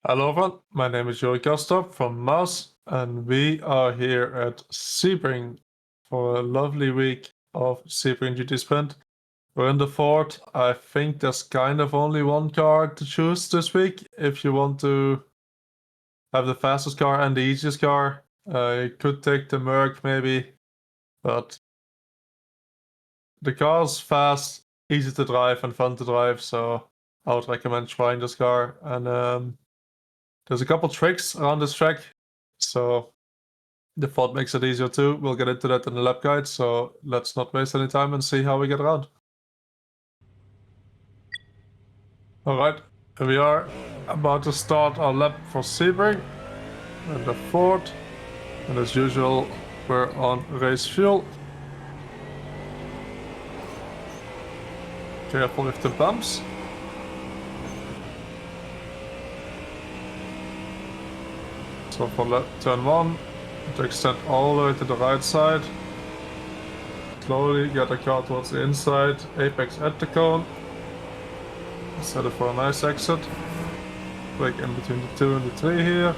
Hello everyone, my name is Yuri Kasdorp from Mouse, and we are here at Sebring for a lovely week of Sebring GT Sprint. We're in the fort. I think there's kind of only one car to choose this week if you want to have the fastest car and the easiest car. You could take the Merc maybe, but the car's fast, easy to drive, and fun to drive, so I would recommend trying this car. And there's a couple tricks around this track, so the fort makes it easier too. We'll get into that in the lap guide, so let's not waste any time and see how we get around. Alright, here we are about to start our lap for Sebring and the fort. And as usual, we're on race fuel. Careful with the bumps. So for turn 1, to extend all the way to the right side. Slowly get the car towards the inside, apex at the cone. Set it for a nice exit. Brake in between the 2 and the 3 here.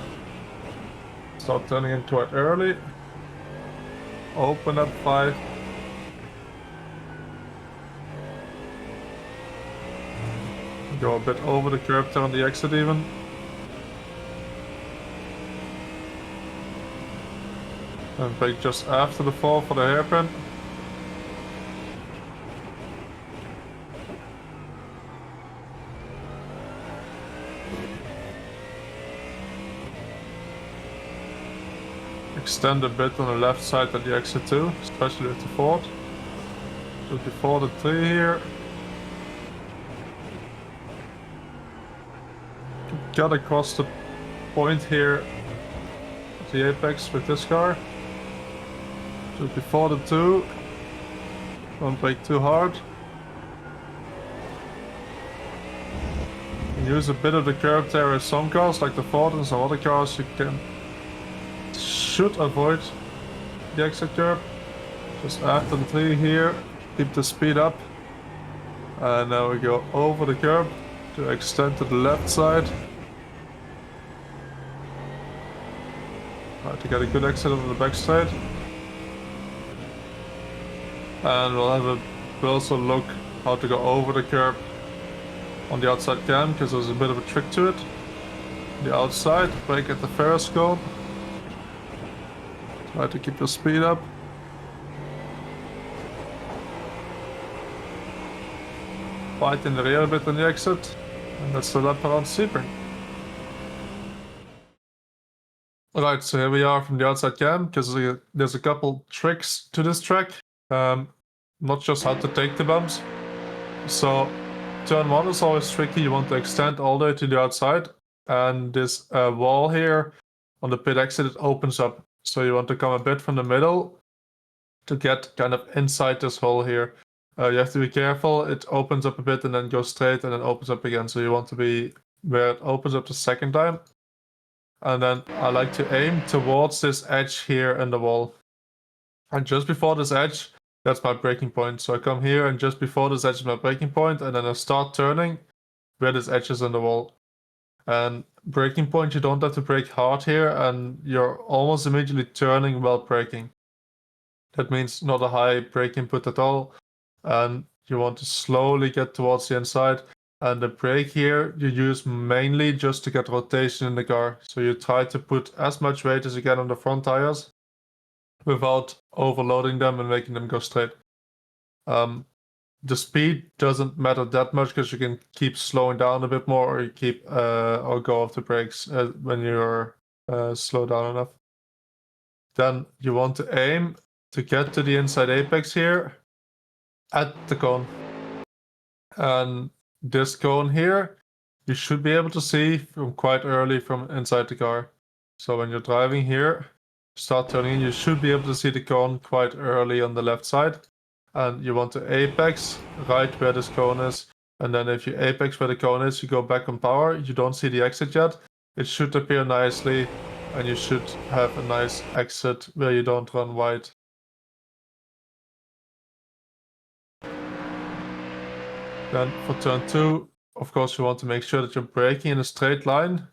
Start turning in quite early. Open at 5. Go a bit over the curb, turn the exit even. And brake just after the 4 for the hairpin. Extend a bit on the left side at the exit too, especially with the fort. So before the 3 here. Got across the point here at the apex with this car. So before the 2. Don't brake too hard. Use a bit of the curb there with some cars, like the Ford and some other cars you should avoid the exit curb. Just after the 3 here, keep the speed up. And now we go over the curb to extend to the left side. Try to get a good exit on the back side. And we'll have a closer look how to go over the curb on the outside cam, because there's a bit of a trick to it. The outside, brake at the Ferris cone. Try to keep your speed up. Fight in the rear a bit on the exit. And that's the lap around Sebring. Alright, so here we are from the outside cam, because there's a couple tricks to this track. Not just how to take the bumps. So turn 1 is always tricky. You want to extend all the way to the outside. And this wall here on the pit exit, it opens up. So you want to come a bit from the middle to get kind of inside this hole here. You have to be careful. It opens up a bit and then goes straight and then opens up again. So you want to be where it opens up the second time. And then I like to aim towards this edge here in the wall. And just before this edge, that's my braking point. So I come here and just before this edge is my braking point, and then I start turning where this edge is in the wall. And braking point, you don't have to brake hard here, and you're almost immediately turning while braking. That means not a high brake input at all. And you want to slowly get towards the inside. And the brake here you use mainly just to get rotation in the car. So you try to put as much weight as you can on the front tires without overloading them and making them go straight. The speed doesn't matter that much because you can keep slowing down a bit more, or you keep or go off the brakes when you're slow down enough. Then you want to aim to get to the inside apex here at the cone. And this cone here, you should be able to see from quite early from inside the car. So when you're driving here, start turning in, you should be able to see the cone quite early on the left side. And you want to apex right where this cone is. And then if you apex where the cone is, you go back on power. You don't see the exit yet. It should appear nicely, and you should have a nice exit where you don't run wide. Then for turn 2, of course, you want to make sure that you're braking in a straight line.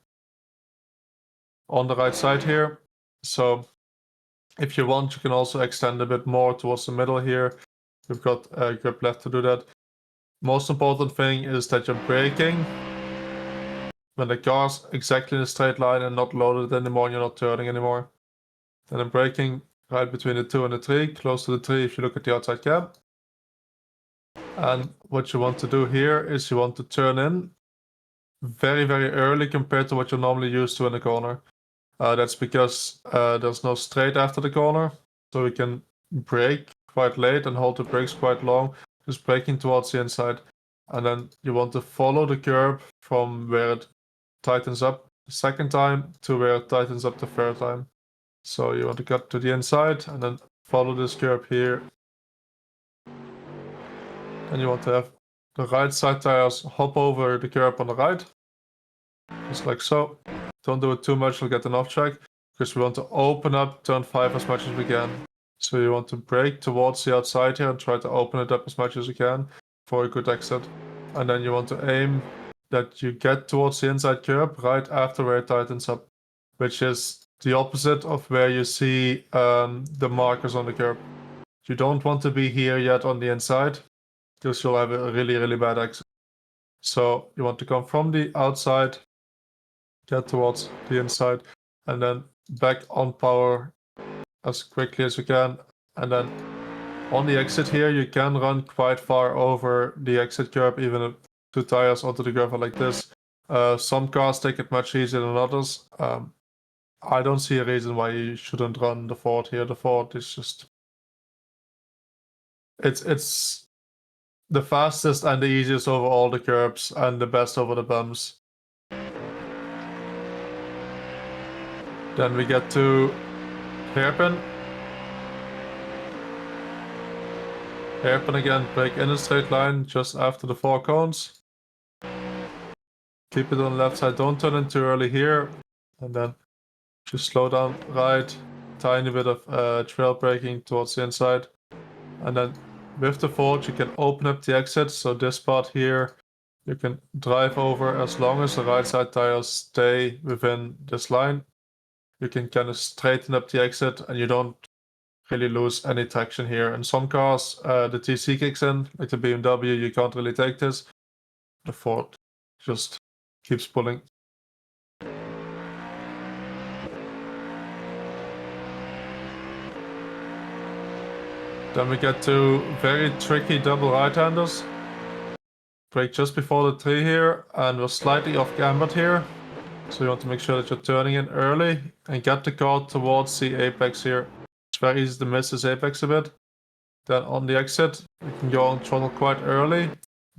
on the right side here. So if you want, you can also extend a bit more towards the middle here. You've got grip left to do that. Most important thing is that you're braking when the car's exactly in a straight line and not loaded anymore, and you're not turning anymore. Then I'm braking right between the 2 and the 3, close to the 3 if you look at the outside cam. And what you want to do here is you want to turn in very, very early compared to what you're normally used to in the corner. That's because there's no straight after the corner, so we can brake quite late and hold the brakes quite long, just braking towards the inside. And then you want to follow the curb from where it tightens up the second time to where it tightens up the third time. So you want to cut to the inside and then follow this curb here. And you want to have the right side tires hop over the curb on the right, just like so. Don't do it too much, we'll get an off track, because we want to open up turn 5 as much as we can. So you want to brake towards the outside here and try to open it up as much as you can for a good exit. And then you want to aim that you get towards the inside curb right after where it tightens up, which is the opposite of where you see the markers on the curb. You don't want to be here yet on the inside, because you'll have a really, really bad exit. So you want to come from the outside, get towards the inside, and then back on power as quickly as you can. And then on the exit here, you can run quite far over the exit curb, even if 2 tires onto the gravel like this. Some cars take it much easier than others. I don't see a reason why you shouldn't run the Ford here. The Ford is just... It's the fastest and the easiest over all the curbs and the best over the bumps. Then we get to hairpin. Hairpin again, brake in a straight line just after the 4 cones. Keep it on the left side, don't turn in too early here. And then just slow down right, tiny bit of trail braking towards the inside. And then with the Ford, you can open up the exit. So this part here, you can drive over as long as the right side tires stay within this line. You can kind of straighten up the exit and you don't really lose any traction here. In some cars, the TC kicks in, like the BMW, you can't really take this. The Ford just keeps pulling. Then we get to very tricky double right-handers. Brake just before the tree here, and we're slightly off cambered here. So you want to make sure that you're turning in early and get the car towards the apex here. It's very easy to miss this apex a bit. Then on the exit, you can go on throttle quite early.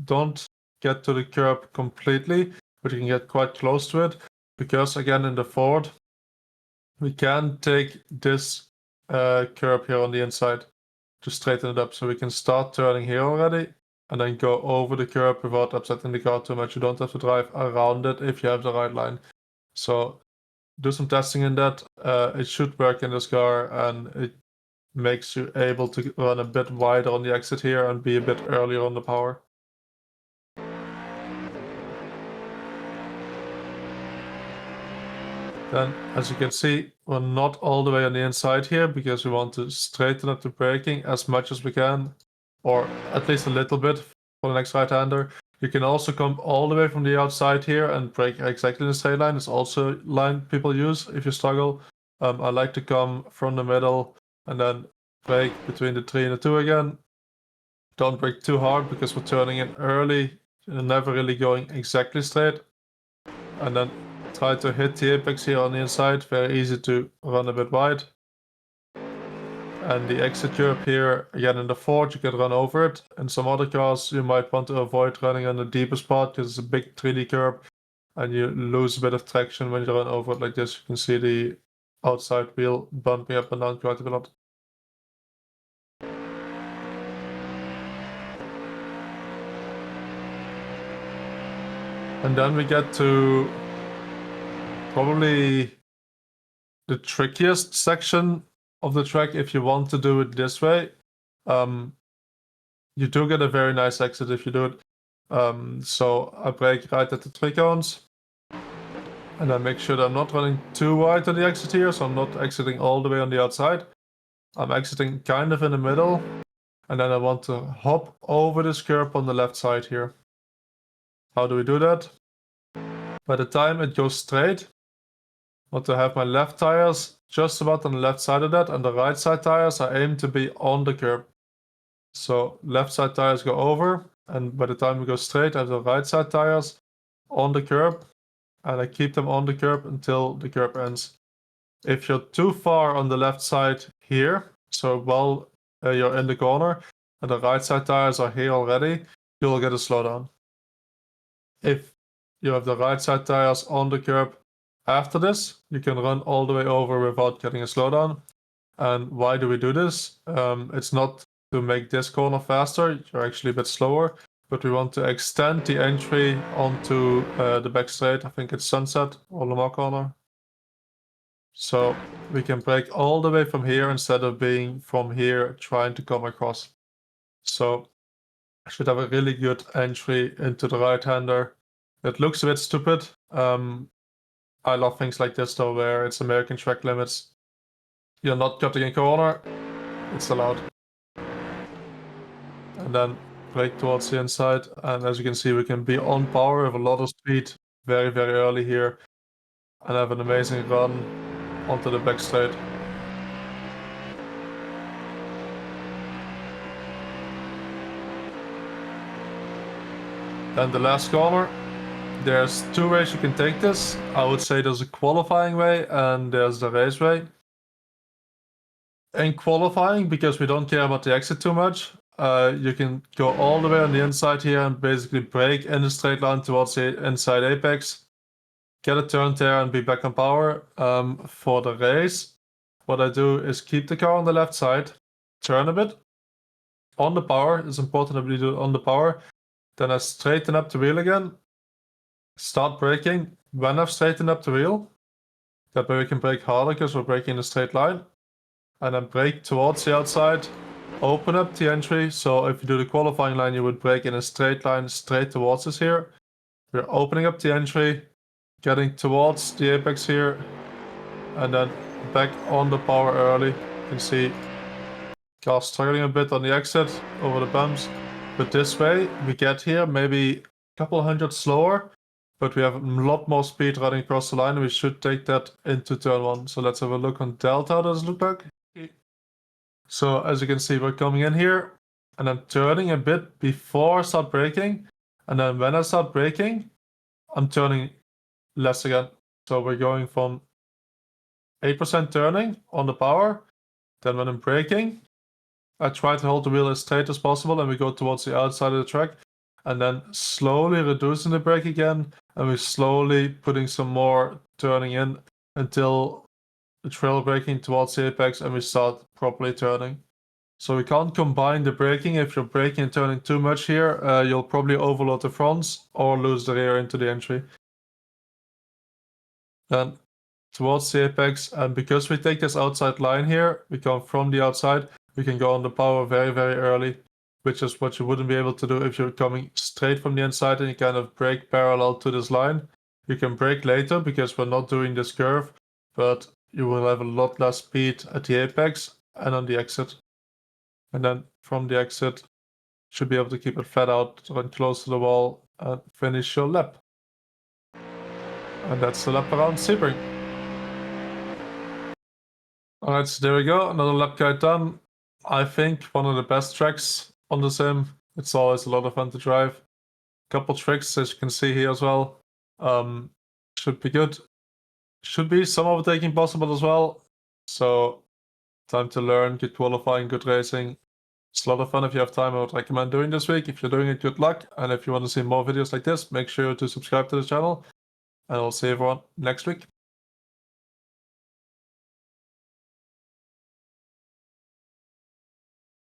Don't get to the curb completely, but you can get quite close to it. Because again, in the Ford, we can take this curb here on the inside to straighten it up. So we can start turning here already and then go over the curb without upsetting the car too much. You don't have to drive around it if you have the right line. So do some testing in that. It should work in this car, and it makes you able to run a bit wider on the exit here and be a bit earlier on the power. Then, as you can see, we're not all the way on the inside here because we want to straighten up the braking as much as we can, or at least a little bit for the next right-hander. You can also come all the way from the outside here and brake exactly in the straight line. It's also a line people use if you struggle. I like to come from the middle and then brake between the 3 and the 2 again. Don't brake too hard because we're turning in early and never really going exactly straight. And then try to hit the apex here on the inside. Very easy to run a bit wide. And the exit curb here, again in the Ford, you can run over it. In some other cars, you might want to avoid running on the deepest part because it's a big 3D curb and you lose a bit of traction when you run over it like this. You can see the outside wheel bumping up and down quite a lot. And then we get to probably the trickiest section of the track if you want to do it this way. You do get a very nice exit if you do it. So I brake right at the 3 cones. And then make sure that I'm not running too wide on the exit here, so I'm not exiting all the way on the outside. I'm exiting kind of in the middle. And then I want to hop over this curb on the left side here. How do we do that? By the time it goes straight, I want to have my left tires just about on the left side of that, and the right side tires I aim to be on the curb. So left side tires go over, and by the time we go straight, I have the right side tires on the curb, and I keep them on the curb until the curb ends. If you're too far on the left side here, so while you're in the corner, and the right side tires are here already, you'll get a slowdown. If you have the right side tires on the curb after this, you can run all the way over without getting a slowdown. And why do we do this? It's not to make this corner faster, you're actually a bit slower, but we want to extend the entry onto the back straight. I think it's Sunset or Lamar corner. So we can brake all the way from here instead of being from here trying to come across. So I should have a really good entry into the right-hander. It looks a bit stupid. I love things like this though, where it's American track limits. You're not cutting a corner, it's allowed. And then brake towards the inside, and as you can see, we can be on power with a lot of speed very, very early here, and have an amazing run onto the back straight. Then the last corner. There's two ways you can take this. I would say there's a qualifying way and there's the race way. In qualifying, because we don't care about the exit too much, you can go all the way on the inside here and basically brake in a straight line towards the inside apex, get a turn there and be back on power. For the race, what I do is keep the car on the left side, turn a bit on the power. It's important that we do it on the power. Then I straighten up the wheel again, start braking. When I've straightened up the wheel, that way we can brake harder because we're braking in a straight line. And then brake towards the outside, open up the entry. So if you do the qualifying line, you would brake in a straight line straight towards us here. We're opening up the entry, getting towards the apex here, and then back on the power early. You can see car struggling a bit on the exit over the bumps. But this way, we get here maybe a couple hundred slower, but we have a lot more speed running across the line, and we should take that into turn one. So let's have a look on Delta. How does it look like? So as you can see, we're coming in here, and I'm turning a bit before I start braking, and then when I start braking, I'm turning less again. So we're going from 8% turning on the power. Then when I'm braking, I try to hold the wheel as straight as possible, and we go towards the outside of the track, and then slowly reducing the brake again, and we're slowly putting some more turning in until the trail braking towards the apex, and we start properly turning. So we can't combine the braking. If you're braking and turning too much here, you'll probably overload the fronts or lose the rear into the entry. Then towards the apex, and because we take this outside line here, we come from the outside, we can go on the power very, very early, which is what you wouldn't be able to do if you're coming straight from the inside and you kind of brake parallel to this line. You can brake later because we're not doing this curve, but you will have a lot less speed at the apex and on the exit. And then from the exit, should be able to keep it flat out, run close to the wall, and finish your lap. And that's the lap around Sebring. Alright, so there we go, another lap guide done. I think one of the best tracks on the sim. It's always a lot of fun to drive. Couple tricks, as you can see here as well. Should be good. Should be some overtaking possible as well. So, time to learn, good qualifying, good racing. It's a lot of fun. If you have time, I would recommend doing this week. If you're doing it, good luck. And if you want to see more videos like this, make sure to subscribe to the channel. And I'll see everyone next week.